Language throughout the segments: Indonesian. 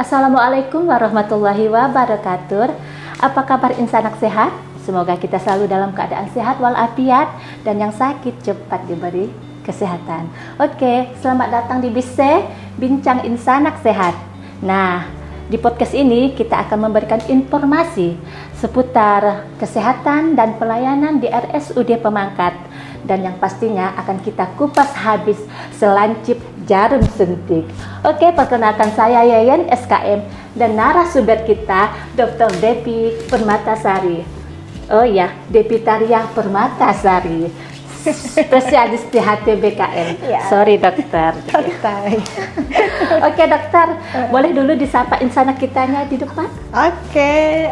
Assalamualaikum warahmatullahi wabarakatuh. Apa kabar insanak sehat? Semoga kita selalu dalam keadaan sehat walafiat dan yang sakit cepat diberi kesehatan. Oke, selamat datang di BISE, Bincang Insanak Sehat. Nah, di podcast ini kita akan memberikan informasi seputar kesehatan dan pelayanan di RSUD Pemangkat. Dan yang pastinya akan kita kupas habis selancip jarum suntik. Oke, perkenalkan saya Yayan SKM dan narasumber kita Dr. Devi Permatasari. Oh ya, Devi Taria Permatasari, spesialis THT BKM. Ya. Sorry dokter. Santai. Oke dokter, boleh dulu disapa insanak kitanya di depan? Oke,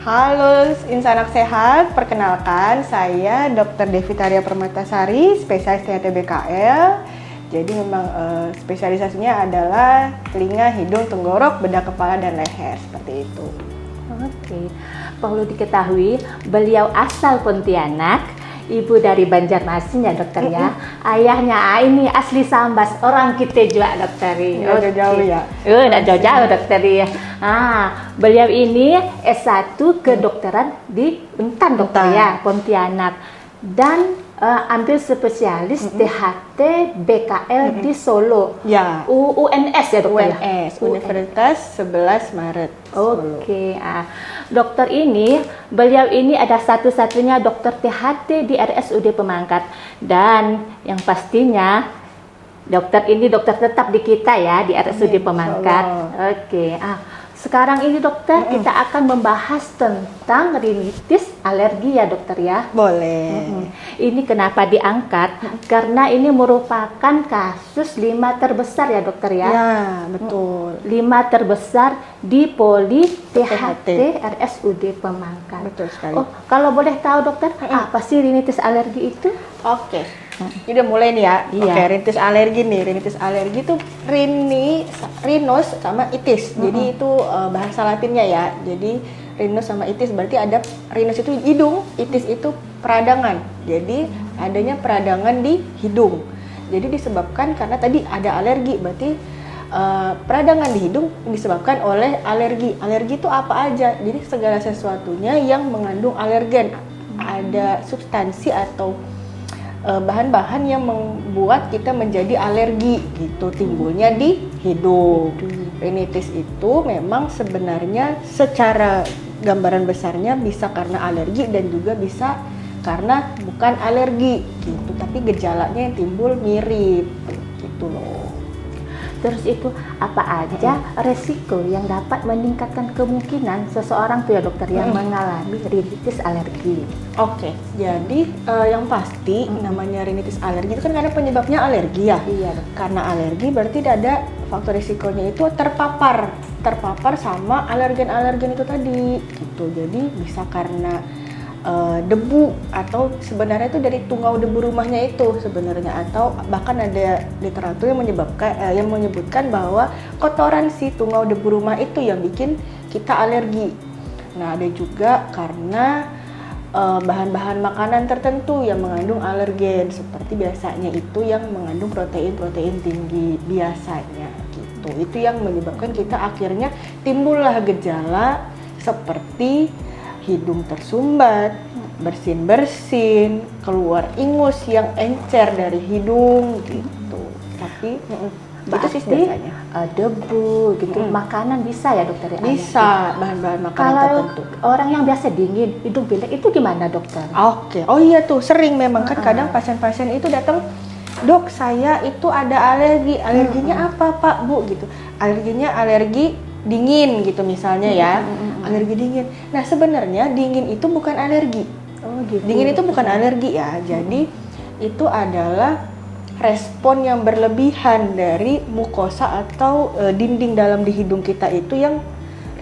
halo insanak sehat, perkenalkan saya Dr. Devi Taria Permatasari, spesialis THT BKL. Jadi memang spesialisasinya adalah telinga, hidung, tenggorok, bedah kepala, dan leher, seperti itu. Oke, perlu diketahui beliau asal Pontianak, ibu dari Banjarmasin ya dokter ya. Ayahnya ini asli Sambas, orang kita juga dokter. Nggak jauh-jauh ya? Nggak jauh-jauh dokter ya. Beliau ini S1 kedokteran di Untan dokter ya, Pontianak. Dan ambil spesialis THT BKL di Solo. Ya. UNS ya dokter? UNS, Universitas 11 Maret. Oke, dokter ini, beliau ini ada satu-satunya dokter THT di RSUD Pemangkat. Dan yang pastinya dokter ini dokter tetap di kita ya di RSUD Pemangkat. Oke, sekarang ini dokter kita akan membahas tentang rinitis alergi ya dokter ya. Boleh. Ini kenapa diangkat? Karena ini merupakan kasus 5 terbesar ya dokter ya. Ya, betul. 5 terbesar di Poli THT RSUD Pemangkat. Betul sekali. Oh, kalau boleh tahu dokter, apa sih rinitis alergi itu? Oke. Ini udah mulai nih ya. Iya. Oke, rinitis alergi nih. Rinitis alergi itu rhinus sama itis. Jadi itu bahasa Latinnya ya. Jadi rhinus sama itis berarti ada rhinus itu hidung, itis itu peradangan. Jadi adanya peradangan di hidung. Jadi disebabkan karena tadi ada alergi, berarti peradangan di hidung disebabkan oleh alergi. Alergi itu apa aja? Jadi segala sesuatunya yang mengandung alergen. Ada substansi atau bahan-bahan yang membuat kita menjadi alergi gitu, timbulnya di hidung. Rinitis itu memang sebenarnya secara gambaran besarnya bisa karena alergi dan juga bisa karena bukan alergi gitu, tapi gejalanya yang timbul mirip gitu loh. Terus itu apa aja resiko yang dapat meningkatkan kemungkinan seseorang tuh ya dokter yang mengalami rinitis alergi? Oke, jadi yang pasti namanya rinitis alergi itu kan karena penyebabnya alergi ya. Iya. Karena alergi berarti ada faktor risikonya itu terpapar sama alergen-alergen itu tadi gitu. Jadi bisa karena debu atau sebenarnya itu dari tungau debu rumahnya itu sebenarnya, atau bahkan ada literatur yang menyebutkan bahwa kotoran si tungau debu rumah itu yang bikin kita alergi. Nah, ada juga karena bahan-bahan makanan tertentu yang mengandung alergen, seperti biasanya itu yang mengandung protein tinggi biasanya gitu. Itu yang menyebabkan kita akhirnya timbullah gejala seperti hidung tersumbat, bersin-bersin, keluar ingus yang encer dari hidung gitu. Tapi itu sih biasanya debu gitu, makanan bisa ya dokter? Bisa, bahan-bahan makanan kalau tertentu. Orang yang biasa dingin, hidung pilek itu gimana dokter? Oke, oh iya tuh sering memang kan kadang pasien-pasien itu datang, dok saya itu ada alergi, alerginya apa pak bu gitu, alerginya alergi dingin gitu misalnya ya, alergi dingin. Nah sebenarnya dingin itu bukan alergi. Oh gitu. Dingin itu bukan alergi ya. Jadi itu adalah respon yang berlebihan dari mukosa atau dinding dalam di hidung kita itu yang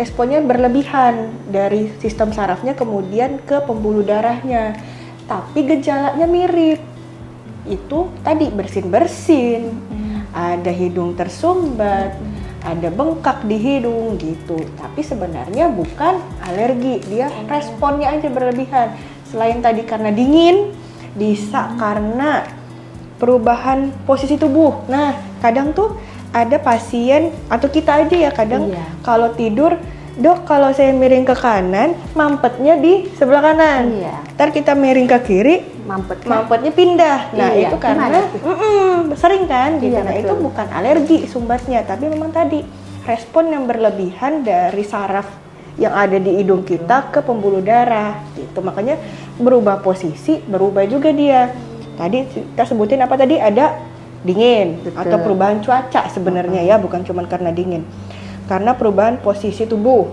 responnya berlebihan dari sistem sarafnya kemudian ke pembuluh darahnya. Tapi gejalanya mirip. Itu tadi bersin-bersin, ada hidung tersumbat, ada bengkak di hidung gitu, tapi sebenarnya bukan alergi, dia responnya aja berlebihan. Selain tadi karena dingin, bisa karena perubahan posisi tubuh. Nah, kadang tuh ada pasien atau kita aja ya kadang Iya. kalau tidur, dok kalau saya miring ke kanan, mampetnya di sebelah kanan. Iya. Ntar kita miring ke kiri, mampetnya pindah. Nah Iya, itu karena gimana tuh? sering kan gitu. Iya, Nah itu betul. bukan alergi sumbatnya, tapi memang tadi respon yang berlebihan dari saraf yang ada di hidung kita ke pembuluh darah gitu. Makanya berubah posisi, berubah juga dia. Tadi kita sebutin apa tadi, ada dingin. Betul. Atau perubahan cuaca sebenarnya ya, bukan cuma karena dingin. Karena perubahan posisi tubuh.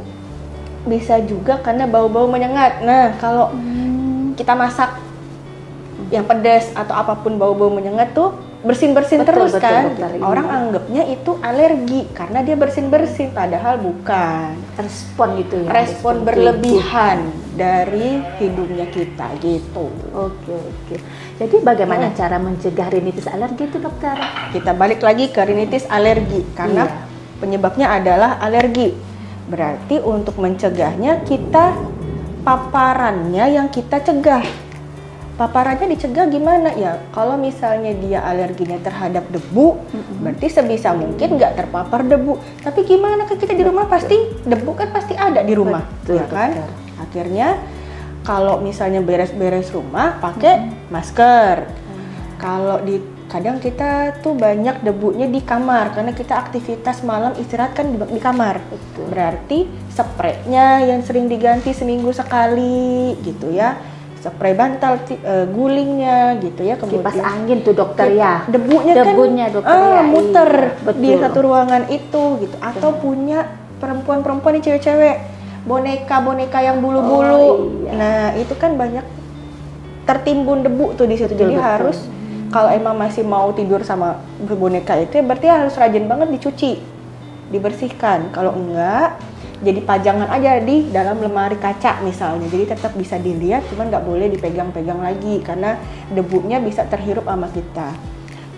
Bisa juga karena bau-bau menyengat. Nah, kalau kita masak yang pedas atau apapun bau-bau menyengat tuh bersin-bersin Betul, terus betul, kan. dokter, iya. Orang anggapnya itu alergi karena dia bersin-bersin, padahal bukan. Respon gitu ya. Respon berlebihan dari hidungnya kita gitu. Oke. Jadi bagaimana cara mencegah rinitis alergi itu, dokter? Kita balik lagi ke rinitis alergi karena Iya. penyebabnya adalah alergi. Berarti untuk mencegahnya kita paparannya yang kita cegah. Paparannya dicegah gimana ya? Kalau misalnya dia alerginya terhadap debu, berarti sebisa mungkin nggak terpapar debu. Tapi gimana kan kita di rumah pasti debu kan pasti ada di rumah, Betul, ya kan? dokter. Akhirnya kalau misalnya beres-beres rumah pakai masker. Kalau kadang kita tuh banyak debunya di kamar karena kita aktivitas malam istirahat kan di kamar. Betul. Berarti spraynya yang sering diganti seminggu sekali gitu ya. Spray bantal, gulingnya gitu ya. Kemudian Kipas angin tuh, dokter ya. Debunya dokter ya. muter Iya, betul. di satu ruangan itu gitu. Atau punya perempuan-perempuan nih, cewek-cewek, boneka-boneka yang bulu-bulu. Oh, iya. Nah itu kan banyak tertimbun debu tuh di situ. Betul, Jadi betul. harus kalau emang masih mau tidur sama boneka itu ya berarti harus rajin banget dicuci, dibersihkan. Kalau enggak, jadi pajangan aja di dalam lemari kaca misalnya. Jadi tetap bisa dilihat, cuman nggak boleh dipegang-pegang lagi karena debunya bisa terhirup sama kita.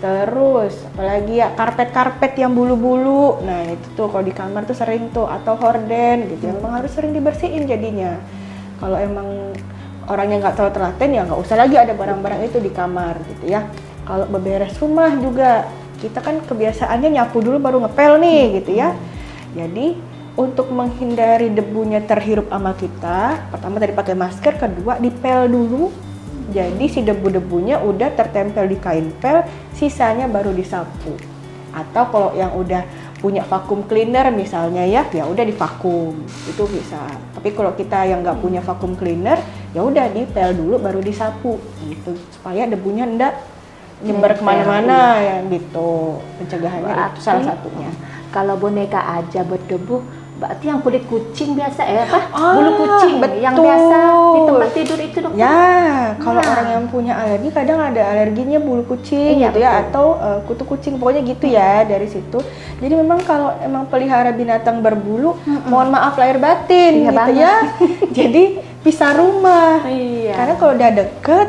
Terus apalagi ya, karpet-karpet yang bulu-bulu. Nah itu tuh kalau di kamar tuh sering tuh, atau horden gitu. Yang memang harus sering dibersihin jadinya. Kalau emang orangnya nggak terlalu telaten ya nggak usah lagi ada barang-barang itu di kamar gitu ya. Kalau beberes rumah juga, kita kan kebiasaannya nyapu dulu baru ngepel nih gitu ya. Jadi untuk menghindari debunya terhirup sama kita, pertama tadi pakai masker, kedua dipel dulu. Jadi si debu-debunya udah tertempel di kain pel, sisanya baru disapu. Atau kalau yang udah punya vacuum cleaner misalnya ya udah divakum, itu bisa. Tapi kalau kita yang nggak punya vacuum cleaner, ya udah dipel dulu baru disapu, gitu supaya debunya ndak nyebar kemana-mana ya gitu. Pencegahannya itu salah satunya. Kalau boneka aja berdebu, berarti yang kulit kucing biasa ya, apa? Ah, Bulu kucing betul. yang biasa di tempat tidur itu, dokter. Ya, kalau Nah. orang yang punya alergi kadang ada alerginya bulu kucing Iya, gitu ya, betul. atau kutu kucing, pokoknya gitu ya dari situ. Jadi memang kalau emang pelihara binatang berbulu, mohon maaf lahir batin Iya gitu banget. ya. Jadi pisah rumah. Iya. Karena kalau udah deket,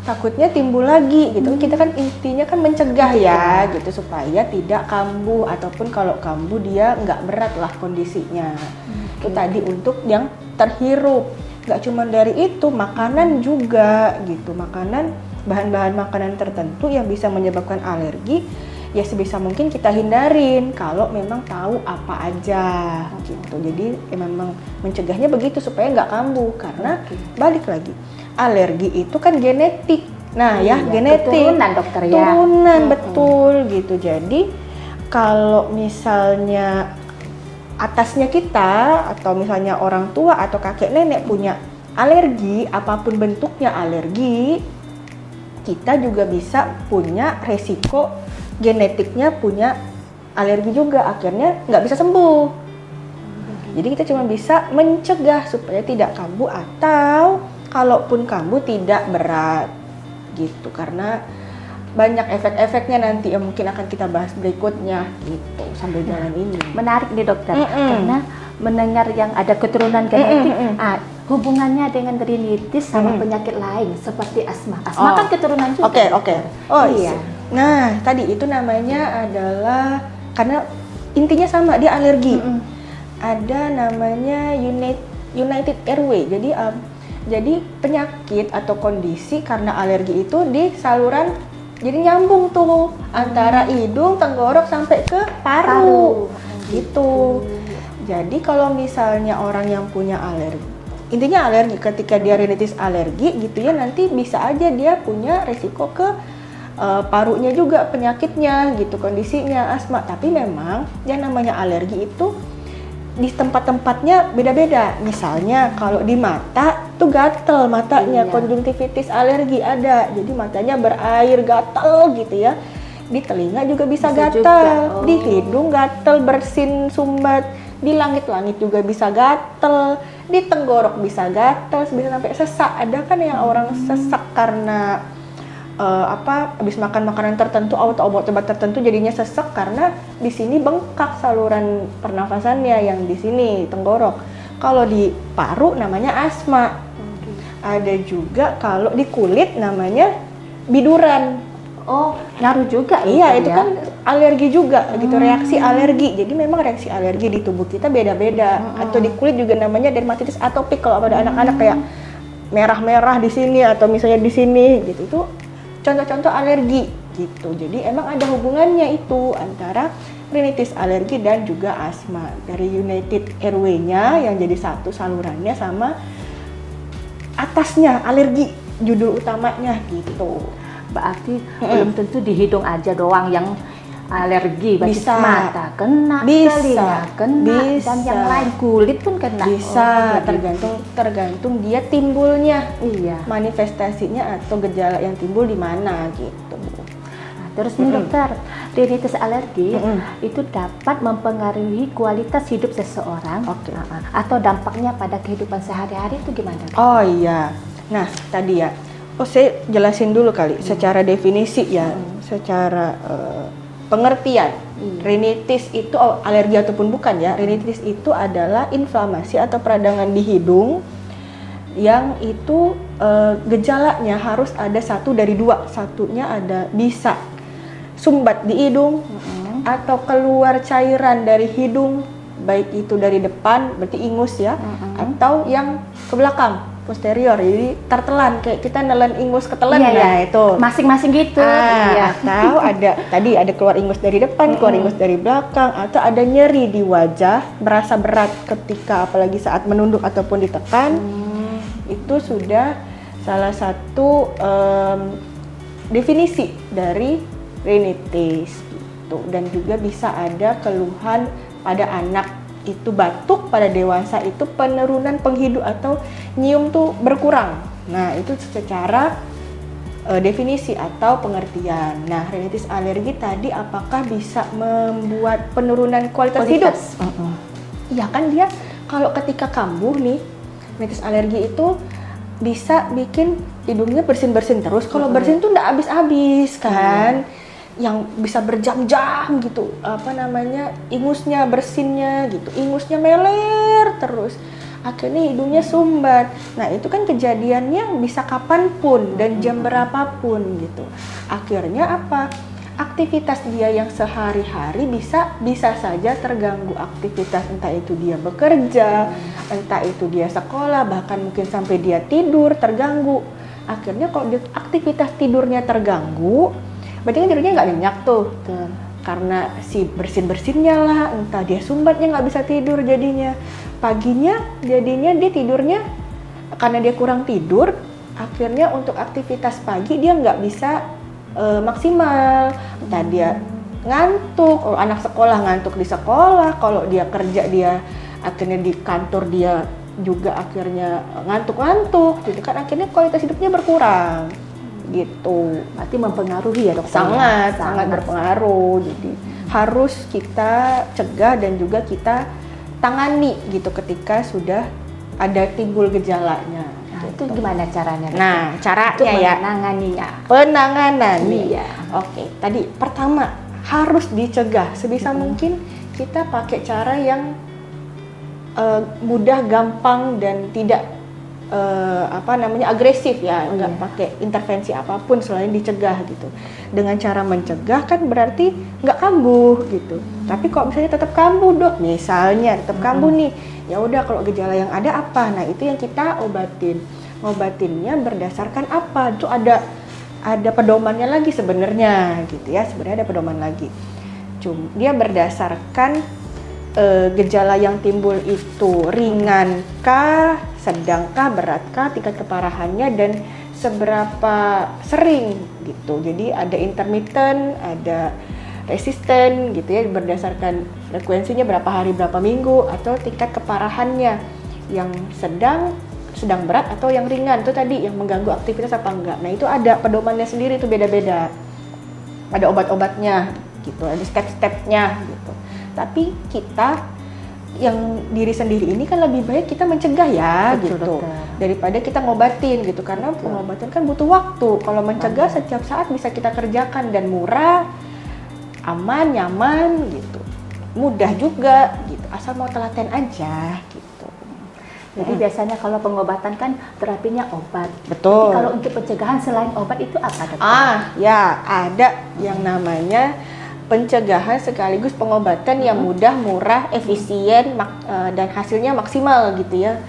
takutnya timbul lagi gitu. Kita kan intinya kan mencegah ya gitu supaya tidak kambuh, ataupun kalau kambuh dia nggak berat lah kondisinya. Itu tadi untuk yang terhirup. Nggak cuma dari itu, makanan juga gitu. Bahan-bahan makanan tertentu yang bisa menyebabkan alergi ya sebisa mungkin kita hindarin kalau memang tahu apa aja gitu. Jadi memang mencegahnya begitu supaya nggak kambuh, karena balik lagi alergi itu kan genetik. Nah ya Iya, genetik, keturunan, dokter ya. turunan betul gitu. Jadi kalau misalnya atasnya kita atau misalnya orang tua atau kakek nenek punya alergi, apapun bentuknya alergi, kita juga bisa punya resiko genetiknya punya alergi juga, akhirnya nggak bisa sembuh. Jadi kita cuma bisa mencegah supaya tidak kambuh, atau kalaupun kambuh tidak berat gitu, karena banyak efek-efeknya nanti yang mungkin akan kita bahas berikutnya gitu sambil jalan ini. Menarik nih, dokter, karena mendengar yang ada keturunan genetik, hubungannya dengan rinitis sama penyakit lain seperti asma. Asma kan keturunan juga. Oke. Oh iya. Nah, tadi itu namanya adalah karena intinya sama, dia alergi. Ada namanya United Airway. Jadi penyakit atau kondisi karena alergi itu di saluran Jadi nyambung tuh antara hidung, tenggorok sampai ke paru. Gitu. Jadi kalau misalnya orang yang punya alergi, intinya alergi, ketika dia rinitis alergi gitu ya, nanti bisa aja dia punya resiko ke parunya juga penyakitnya gitu, kondisinya asma. Tapi memang yang namanya alergi itu di tempat-tempatnya beda-beda. Misalnya kalau di mata tuh gatel matanya, konjungtivitis alergi ada, jadi matanya berair gatel gitu ya. Di telinga juga bisa gatel, di hidung gatel, bersin, sumbat, di langit-langit juga bisa gatel, di tenggorok bisa gatel, bisa sampai sesak. Ada kan yang orang sesak karena habis makan makanan tertentu atau obat-obat tertentu jadinya sesak karena di sini bengkak saluran pernafasannya yang di sini tenggorok. Kalau di paru namanya asma. Ada juga kalau di kulit namanya biduran. Oh, ngaruh juga. Iya, itu kan alergi juga gitu, reaksi alergi. Jadi memang reaksi alergi di tubuh kita beda-beda. Atau di kulit juga namanya dermatitis atopik kalau pada anak-anak, kayak merah-merah di sini atau misalnya di sini gitu. Itu contoh-contoh alergi gitu. Jadi emang ada hubungannya itu antara rinitis alergi dan juga asma. Dari United Airway-nya yang jadi satu salurannya sama atasnya alergi judul utamanya gitu. Berarti belum tentu di hidung aja doang yang alergi, bisa mata kena, telinga kena, dan yang lain kulit pun kena. Bisa, tergantung dia timbulnya, manifestasinya atau gejala yang timbul di mana gitu. Nah, terus nih dokter, rinitis alergi itu dapat mempengaruhi kualitas hidup seseorang, atau dampaknya pada kehidupan sehari-hari itu gimana? Oh iya, nah tadi ya, saya jelasin dulu kali secara definisi ya, secara pengertian. Rinitis itu alergi ataupun bukan ya, rinitis itu adalah inflamasi atau peradangan di hidung yang itu gejalanya harus ada satu dari dua. Satunya ada bisa sumbat di hidung atau keluar cairan dari hidung, baik itu dari depan berarti ingus ya, atau yang ke belakang posterior, jadi tertelan kayak kita nelen ingus ketelan. Itu masing-masing gitu. Atau ada keluar ingus dari depan, keluar ingus dari belakang, atau ada nyeri di wajah, berasa berat ketika apalagi saat menunduk ataupun ditekan. Itu sudah salah satu definisi dari rinitis gitu. Dan juga bisa ada keluhan pada anak itu batuk, pada dewasa itu penurunan penghidup atau nyium tuh berkurang. Nah itu secara definisi atau pengertian. Nah rinitis alergi tadi apakah bisa membuat penurunan kualitas hidup? Iya kan, dia kalau ketika kambuh nih, rinitis alergi itu bisa bikin hidungnya bersin-bersin terus. Kalau bersin tuh nggak habis-habis kan. Yang bisa berjam-jam gitu, ingusnya, bersinnya gitu, ingusnya meler terus, akhirnya hidungnya sumbat. Nah itu kan kejadiannya bisa kapanpun dan jam berapapun gitu. Akhirnya apa? Aktivitas dia yang sehari-hari bisa saja terganggu. Aktivitas entah itu dia bekerja, entah itu dia sekolah, bahkan mungkin sampai dia tidur terganggu. Akhirnya kalau aktivitas tidurnya terganggu, berarti kan tidurnya nggak nyenyak tuh. Karena si bersin-bersinnya lah, entah dia sumbatnya nggak bisa tidur jadinya. Paginya jadinya dia tidurnya, karena dia kurang tidur, akhirnya untuk aktivitas pagi dia nggak bisa maksimal. Entah dia ngantuk, kalau anak sekolah ngantuk di sekolah, kalau dia kerja dia akhirnya di kantor dia juga akhirnya ngantuk-ngantuk, jadi kan akhirnya kualitas hidupnya berkurang. Gitu. Berarti mempengaruhi ya dokter? Sangat berpengaruh. Jadi harus kita cegah dan juga kita tangani gitu ketika sudah ada timbul gejalanya. Nah, itu gimana caranya? Nah, caranya ya. Penanganannya. Oke, tadi pertama harus dicegah sebisa mungkin. Kita pakai cara yang mudah, gampang dan tidak agresif ya, nggak pakai intervensi apapun selain dicegah gitu. Dengan cara mencegah kan berarti nggak kambuh gitu. Tapi kalau misalnya tetap kambuh dok, misalnya tetap kambuh nih, ya udah kalau gejala yang ada apa, nah itu yang kita obatin. Ngobatinnya berdasarkan apa? Itu ada ada pedomannya lagi sebenarnya gitu ya. Sebenarnya ada pedoman lagi. Dia berdasarkan gejala yang timbul itu ringankah, sedangkah, beratkah, tingkat keparahannya, dan seberapa sering gitu. Jadi ada intermittent, ada resisten gitu ya, berdasarkan frekuensinya berapa hari, berapa minggu, atau tingkat keparahannya yang sedang berat atau yang ringan, itu tadi yang mengganggu aktivitas apa enggak. Nah itu ada pedomannya sendiri, itu beda-beda, ada obat-obatnya gitu, ada step-stepnya gitu. Tapi kita yang diri sendiri ini kan lebih baik kita mencegah ya. Betul, gitu daripada kita ngobatin gitu, karena pengobatan kan butuh waktu. Kalau mencegah setiap saat bisa kita kerjakan dan murah, aman, nyaman gitu, mudah juga gitu, asal mau telaten aja gitu. Jadi biasanya kalau pengobatan kan terapinya obat. Betul. Jadi kalau untuk pencegahan selain obat itu apa, dokter? Ya ada yang namanya pencegahan sekaligus pengobatan yang mudah, murah, efisien, dan hasilnya maksimal gitu ya.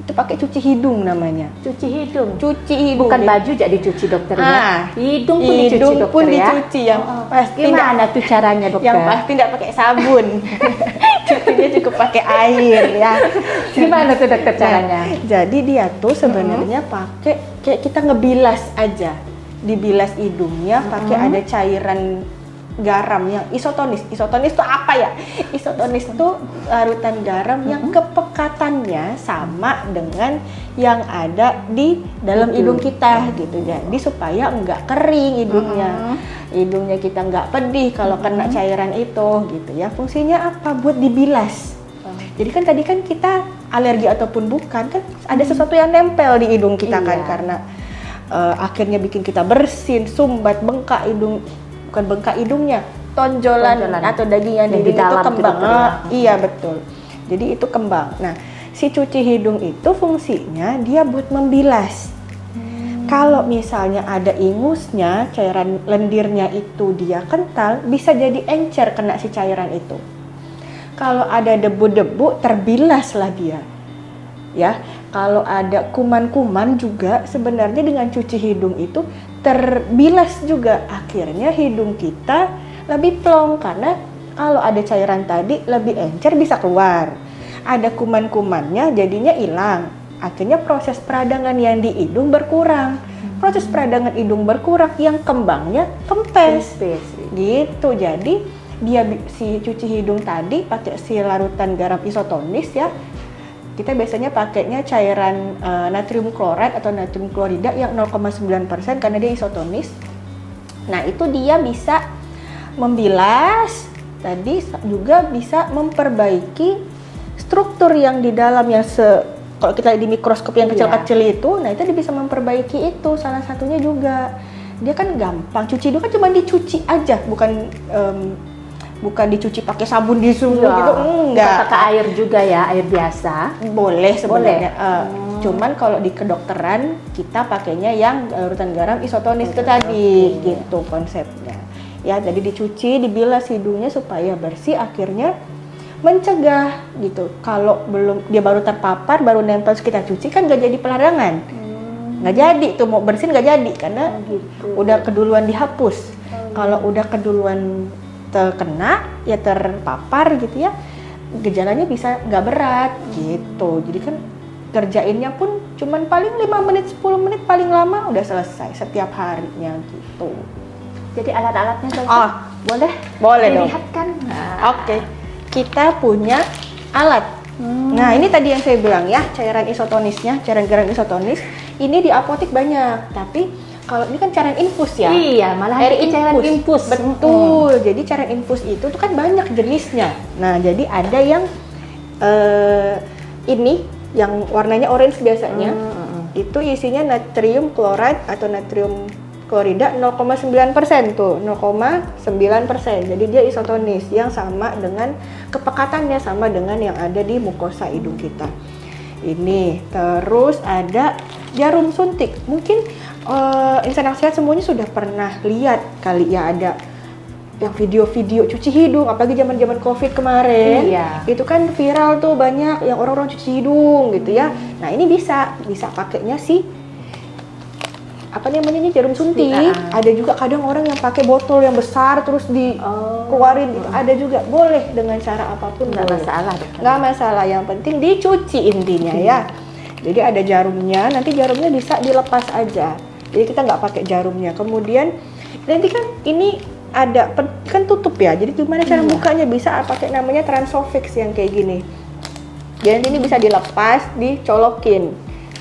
Itu pakai cuci hidung namanya. Cuci hidung? Cuci hidung. Bukan baju jadi cuci, dokter ya? Hidung pun dicuci, hidung dokter pun ya? dicuci, yang pasti. Gimana tuh caranya, dokter? Yang pasti tidak pakai sabun. Cucinya cukup pakai air ya. Gimana tuh, dokter, caranya? Jadi dia tuh sebenarnya pakai kayak kita ngebilas aja. Dibilas hidungnya pakai ada cairan garam yang isotonis. Isotonis itu apa ya? Isotonis itu larutan garam yang kepekatannya sama dengan yang ada di dalam hidung kita gitu. Jadi supaya enggak kering hidungnya. Hidungnya kita enggak pedih kalau kena cairan itu gitu ya. Fungsinya apa? Buat dibilas. Jadi kan tadi kan kita alergi ataupun bukan kan ada sesuatu yang nempel di hidung kita kan, karena akhirnya bikin kita bersin, sumbat, bengkak hidung. Bukan bengkak hidungnya, tonjolan atau daging yang di dalam itu kembang. Iya betul. Jadi itu kembang. Nah, si cuci hidung itu fungsinya dia buat membilas. Kalau misalnya ada ingusnya, cairan lendirnya itu dia kental, bisa jadi encer kena si cairan itu. Kalau ada debu-debu, terbilaslah dia. Ya, kalau ada kuman-kuman juga sebenarnya dengan cuci hidung itu terbilas juga, akhirnya hidung kita lebih plong karena kalau ada cairan tadi lebih encer bisa keluar. Ada kuman-kumannya jadinya hilang. Akhirnya proses peradangan yang di hidung berkurang. Proses peradangan hidung berkurang, yang kembangnya kempes. Gitu. Jadi dia si cuci hidung tadi pakai si larutan garam isotonis ya. Kita biasanya pakainya cairan natrium klorid atau natrium klorida yang 0,9% karena dia isotonis. Nah, itu dia bisa membilas, tadi juga bisa memperbaiki struktur yang di dalam yang kalau kita lihat di mikroskop yang kecil-kecil itu, nah itu dia bisa memperbaiki itu. Salah satunya juga dia kan gampang, cuci hidung kan cuma dicuci aja, bukan dicuci pakai sabun di suhu gitu, enggak. Pakai air juga ya, air biasa. Boleh sebenarnya. Cuman kalau di kedokteran kita pakainya yang larutan garam isotonis itu tadi, gitu konsepnya. Ya, jadi dicuci, dibilas hidungnya supaya bersih, akhirnya mencegah gitu. Kalau belum dia baru terpapar, baru nempel kita cuci kan nggak jadi peradangan. Nggak jadi tuh mau bersin nggak jadi karena udah keduluan dihapus. Kalau udah keduluan terkena ya terpapar gitu ya, gejalanya bisa nggak berat gitu. Jadi kan kerjainnya pun cuman paling 5 menit 10 menit paling lama udah selesai setiap harinya gitu. Jadi alat-alatnya boleh dilihatkan. Oke. Kita punya alat. Nah, ini tadi yang saya bilang ya, cairan isotonisnya, cairan garam isotonis ini di apotek banyak, tapi kalau ini kan cairan infus ya. Iya, malah air cairan infus. Betul. Jadi cairan infus itu tuh kan banyak jenisnya. Nah, jadi ada yang ini yang warnanya orange biasanya. Itu isinya natrium klorid atau natrium klorida 0,9% tuh, 0,9%. Jadi dia isotonis yang sama dengan kepekatannya sama dengan yang ada di mukosa hidung kita. Ini terus ada jarum suntik. Mungkin insan sehat semuanya sudah pernah lihat kali ya, ada yang video-video cuci hidung, apalagi zaman-zaman Covid kemarin. Iya. Itu kan viral tuh, banyak yang orang-orang cuci hidung gitu ya. Nah, ini bisa pakainya sih apa namanya ini jarum suntik. Iya. Ada juga kadang orang yang pakai botol yang besar terus dikeluarin gitu. Ada juga, boleh dengan cara apapun Nggak boleh. masalah dokter. Nggak masalah, yang penting dicuci intinya ya. Jadi ada jarumnya, nanti jarumnya bisa dilepas aja. Jadi kita nggak pakai jarumnya. Kemudian nanti kan ini ada kan tutup ya. Jadi gimana cara bukanya? Bisa pakai namanya Transofix yang kayak gini. Jadi nanti ini bisa dilepas, dicolokin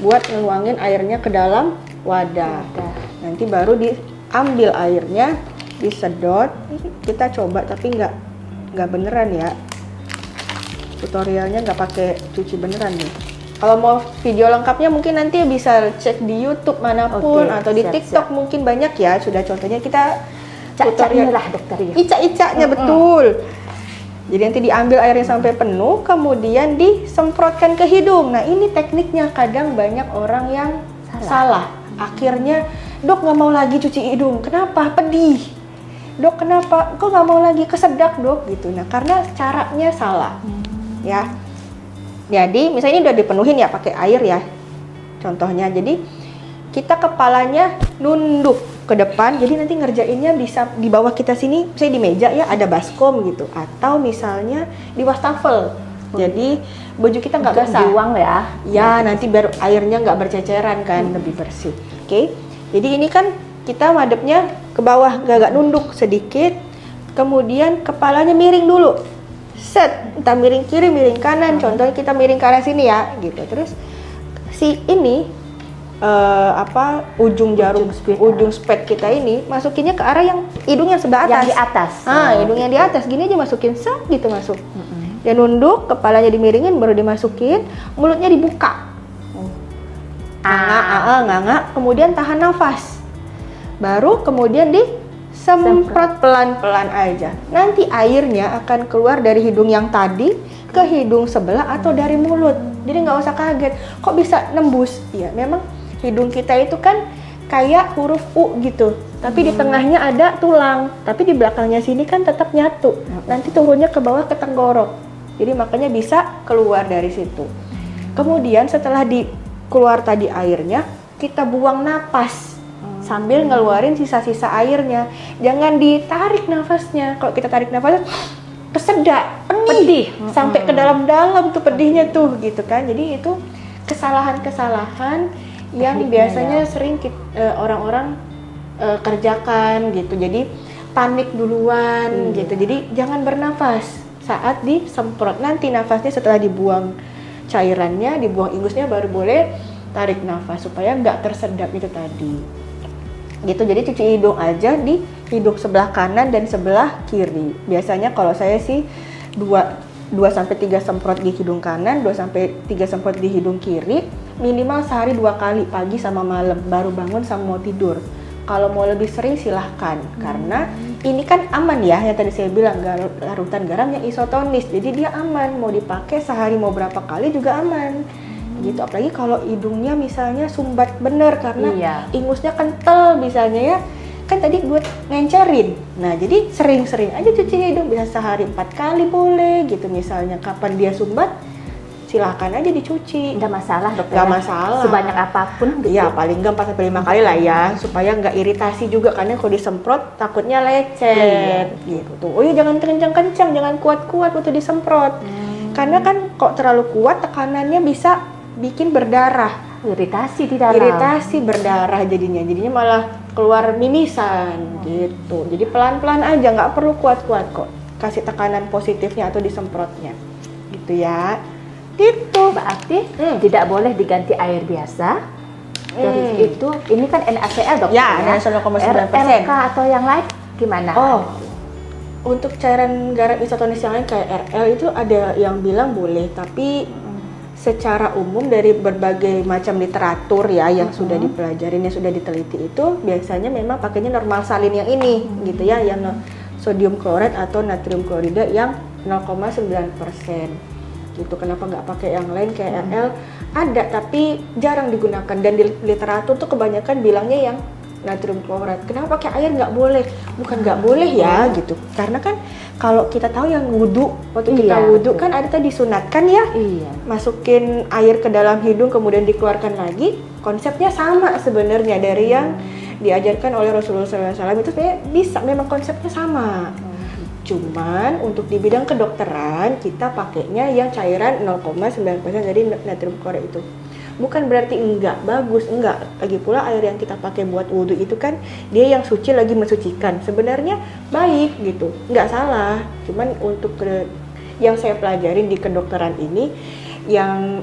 buat ngeluangin airnya ke dalam wadah. Nanti baru diambil airnya, disedot. Kita coba tapi nggak beneran ya. Tutorialnya nggak pakai cuci beneran nih. Kalau mau video lengkapnya mungkin nanti bisa cek di YouTube manapun atau di TikTok mungkin banyak ya. Sudah contohnya kita Cak-caknya lah dokter ya. Ica-icanya betul. Jadi nanti diambil airnya sampai penuh, kemudian disemprotkan ke hidung. Nah ini tekniknya, kadang banyak orang yang salah. Akhirnya, dok nggak mau lagi cuci hidung. Kenapa? Pedih. Dok kenapa? Kok nggak mau lagi? Kesedak dok gitu. Nah karena caranya salah. Ya. Jadi misalnya ini udah dipenuhin ya pakai air ya. Contohnya, jadi kita kepalanya nunduk ke depan, jadi nanti ngerjainnya bisa di bawah kita sini, misalnya di meja ya ada baskom gitu, atau misalnya di wastafel. Jadi baju kita nggak basah. Buang ya. Ya nanti biar airnya nggak berceceran kan, lebih bersih. Oke. Jadi ini kan kita madepnya ke bawah, agak nunduk sedikit, kemudian kepalanya miring dulu. Set, entah miring kiri, miring kanan. Contohnya kita miring ke arah sini ya, gitu. Terus si ini ujung jarum, ujung spet kita ini masukinnya ke arah yang hidung yang sebelah atas. Yang di atas. Hidung yang di atas, gini aja masukin, set gitu masuk. Dia nunduk, kepalanya dimiringin, baru dimasukin, mulutnya dibuka. Nganga, kemudian tahan nafas. Baru kemudian disemprot pelan-pelan aja. Nanti airnya akan keluar dari hidung yang tadi ke hidung sebelah atau dari mulut. Jadi nggak usah kaget, kok bisa nembus? Iya, memang hidung kita itu kan kayak huruf U gitu, tapi di tengahnya ada tulang, tapi di belakangnya sini kan tetap nyatu. Nanti turunnya ke bawah ke tenggorok. Jadi makanya bisa keluar dari situ. Kemudian setelah keluar tadi airnya, kita buang napas sambil ngeluarin sisa-sisa airnya. Jangan ditarik nafasnya. Kalau kita tarik nafasnya kesedak, pedih, sampai ke dalam-dalam tuh pedihnya tuh gitu kan. Jadi itu kesalahan-kesalahan yang biasanya sering orang-orang kerjakan gitu. Jadi panik duluan gitu. Jadi jangan bernafas saat disemprot. Nanti nafasnya setelah dibuang cairannya, dibuang ingusnya, baru boleh tarik nafas supaya nggak tersedap itu tadi. Gitu. Jadi cuci hidung aja di hidung sebelah kanan dan sebelah kiri. Biasanya kalau saya sih 2-3 semprot di hidung kanan, 2-3 semprot di hidung kiri, minimal sehari 2 kali, pagi sama malam, baru bangun sama mau tidur. Kalau mau lebih sering silahkan, karena ini kan aman ya, yang tadi saya bilang larutan garamnya isotonis, jadi dia aman, mau dipakai sehari mau berapa kali juga aman. Gitu, apalagi kalau hidungnya misalnya sumbat bener karena ingusnya kental misalnya ya, kan tadi buat ngencerin. Nah jadi sering-sering aja cuci hidung, bisa sehari 4 kali boleh gitu. Misalnya kapan dia sumbat, silahkan aja dicuci. Nggak masalah dokter. Nggak masalah. Sebanyak apapun gitu. Ya paling nggak 4-5 kali lah ya, supaya nggak iritasi juga, karena kalau disemprot takutnya lecet gitu. Oh iya, jangan kencang-kencang, jangan kuat-kuat waktu disemprot. Karena kan kok terlalu kuat tekanannya bisa bikin berdarah. Iritasi di dalam. Iritasi berdarah jadinya malah keluar mimisan gitu. Jadi pelan-pelan aja, nggak perlu kuat-kuat kok. Kasih tekanan positifnya atau disemprotnya, gitu ya. Gitu. Berarti tidak boleh diganti air biasa. Terus itu, ini kan NaCl dokter Ya, NaCl 0,9%. RLK atau yang lain gimana? Oh, untuk cairan garam isotonis yang lain kayak RL itu ada yang bilang boleh, tapi secara umum dari berbagai macam literatur ya yang sudah dipelajarin, yang sudah diteliti, itu biasanya memang pakainya normal salin yang ini gitu ya, yang sodium klorat atau natrium klorida yang 0,9% gitu. Kenapa nggak pakai yang lain kayak RL? Ada tapi jarang digunakan, dan di literatur tuh kebanyakan bilangnya yang natrium klorat. Kenapa pakai air nggak boleh? Bukan nggak boleh ya gitu, karena kan kalau kita tahu yang wudhu, waktu kita wudhu kan ada tadi disunatkan ya, masukin air ke dalam hidung kemudian dikeluarkan lagi. konsepnya sama sebenarnya dari yang diajarkan oleh Rasulullah SAW itu sebenarnya bisa, memang konsepnya sama. Cuman untuk di bidang kedokteran kita pakainya yang cairan 0,9% dari natrium klorida itu. Bukan berarti enggak bagus, enggak. Lagi pula air yang kita pakai buat wudhu itu kan dia yang suci lagi mensucikan. Sebenarnya baik gitu, enggak salah. Cuman untuk yang saya pelajarin di kedokteran ini, yang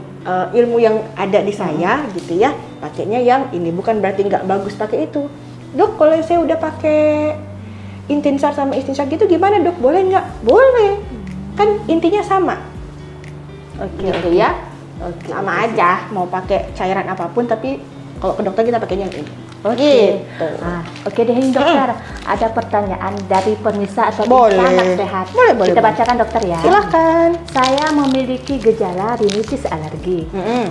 ilmu yang ada di saya gitu ya, pakainya yang ini. Bukan berarti enggak bagus pakai itu. Dok, kalau saya udah pakai intinsar sama istinsar gitu gimana dok? Boleh nggak? Boleh. Kan intinya sama. Oke, Gitu oke. ya. Oke, Sama oke. aja mau pakai cairan apapun, tapi kalau ke dokter kita pakainya yang ini. Oke. Gitu. Oke deh ini dokter. Ada pertanyaan dari pemirsa atau Boleh. anak sehat. Boleh, Kita boleh. bacakan dokter ya. Silakan. Saya memiliki gejala rinitis alergi,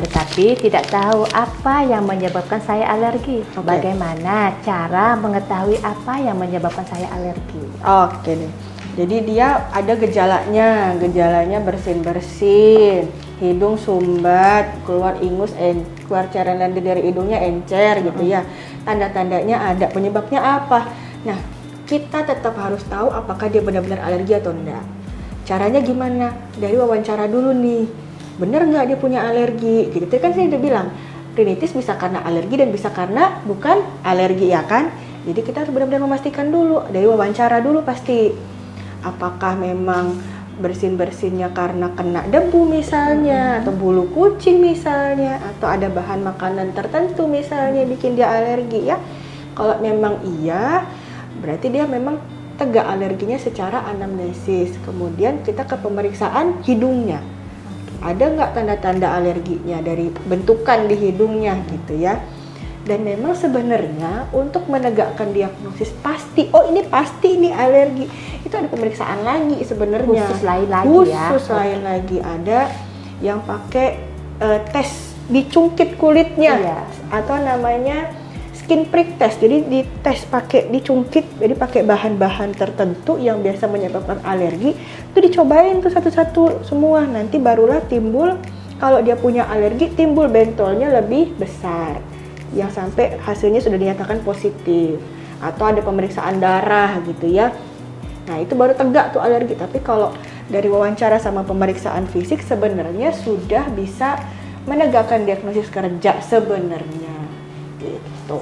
tetapi tidak tahu apa yang menyebabkan saya alergi. Oke. Bagaimana cara mengetahui apa yang menyebabkan saya alergi? Oke deh. Jadi dia ada gejalanya bersin-bersin, hidung sumbat, keluar ingus, keluar cairan lendir dari hidungnya encer gitu ya. Tanda-tandanya ada, penyebabnya apa? Nah, kita tetap harus tahu apakah dia benar-benar alergi atau enggak. Caranya gimana? Dari wawancara dulu nih. Bener nggak dia punya alergi? Gitu. Tadi kan saya udah bilang, rinitis bisa karena alergi dan bisa karena bukan alergi ya kan? Jadi kita harus benar-benar memastikan dulu, dari wawancara dulu pasti. Apakah memang bersin-bersinnya karena kena debu misalnya, atau bulu kucing misalnya, atau ada bahan makanan tertentu misalnya bikin dia alergi ya. Kalau memang iya, berarti dia memang tegak alerginya secara anamnesis. Kemudian kita ke pemeriksaan hidungnya. Ada nggak tanda-tanda alerginya dari bentukan di hidungnya gitu ya. Dan memang sebenarnya untuk menegakkan diagnosis pasti, oh ini pasti ini alergi, itu ada pemeriksaan lagi sebenarnya. Khusus lain lagi ya. Khusus lain lagi, ada yang pakai tes dicungkit kulitnya, Iya. atau namanya skin prick test. Jadi dites pakai dicungkit, jadi pakai bahan-bahan tertentu yang biasa menyebabkan alergi, itu dicobain tuh satu-satu semua. Nanti barulah timbul, kalau dia punya alergi, timbul bentolnya lebih besar, yang sampai hasilnya sudah dinyatakan positif, atau ada pemeriksaan darah gitu ya. Nah itu baru tegak tuh alergi. Tapi kalau dari wawancara sama pemeriksaan fisik sebenarnya sudah bisa menegakkan diagnosis kerja sebenarnya gitu.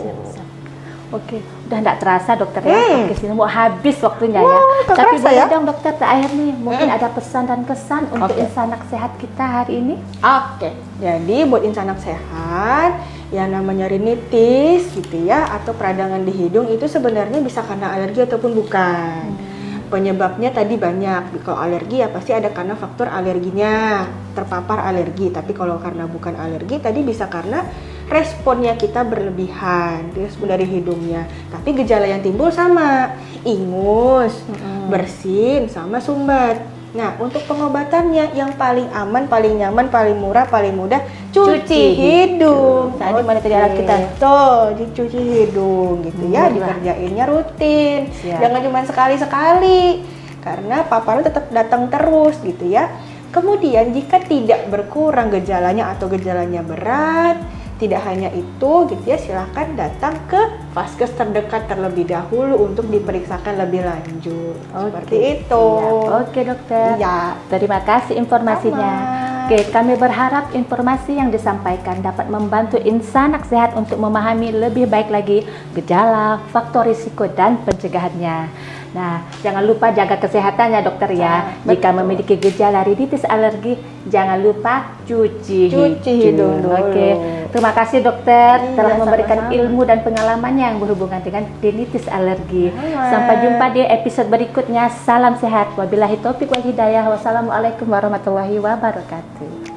Oke, udah nggak terasa dokter ya, ke sini mau habis waktunya ya. Wah, nggak Tapi kerasa boleh ya? dong dokter terakhir nih, mungkin ada pesan dan kesan untuk Oke. insanak sehat kita hari ini. Oke, jadi buat insanak sehat, yang namanya rinitis gitu ya, atau peradangan di hidung itu sebenarnya bisa karena alergi ataupun bukan. Penyebabnya tadi banyak. Kalau alergi ya pasti ada karena faktor alerginya, terpapar alergi. Tapi kalau karena bukan alergi tadi bisa karena responnya kita berlebihan, respon dari hidungnya. Tapi gejala yang timbul sama, ingus, bersin, sama sumbat. Nah, untuk pengobatannya yang paling aman, paling nyaman, paling murah, paling mudah, cuci hidung. Tadi mana tadi alat kita? Tuh, dicuci hidung gitu ya, Murah. dikerjainnya rutin. Siap. Jangan cuma sekali-sekali, karena paparan tetap datang terus gitu ya. Kemudian jika tidak berkurang gejalanya atau gejalanya berat, tidak hanya itu gitu ya, silahkan datang ke vaskes terdekat terlebih dahulu untuk diperiksakan lebih lanjut. Seperti itu. Siap. Oke dokter. Iya. Terima kasih informasinya. Sama. Oke, kami berharap informasi yang disampaikan dapat membantu insanak sehat untuk memahami lebih baik lagi gejala, faktor risiko, dan pencegahannya. Nah, jangan lupa jaga kesehatannya dokter ya. Betul. Jika memiliki gejala rinitis alergi, jangan lupa cuci hidung dulu. Oke, terima kasih dokter Iya, telah memberikan sama-sama. ilmu dan pengalamannya yang berhubungan dengan rinitis alergi. Sama. Sampai jumpa di episode berikutnya. Salam sehat. Wabillahi taufiq wal hidayah. Wassalamualaikum warahmatullahi wabarakatuh.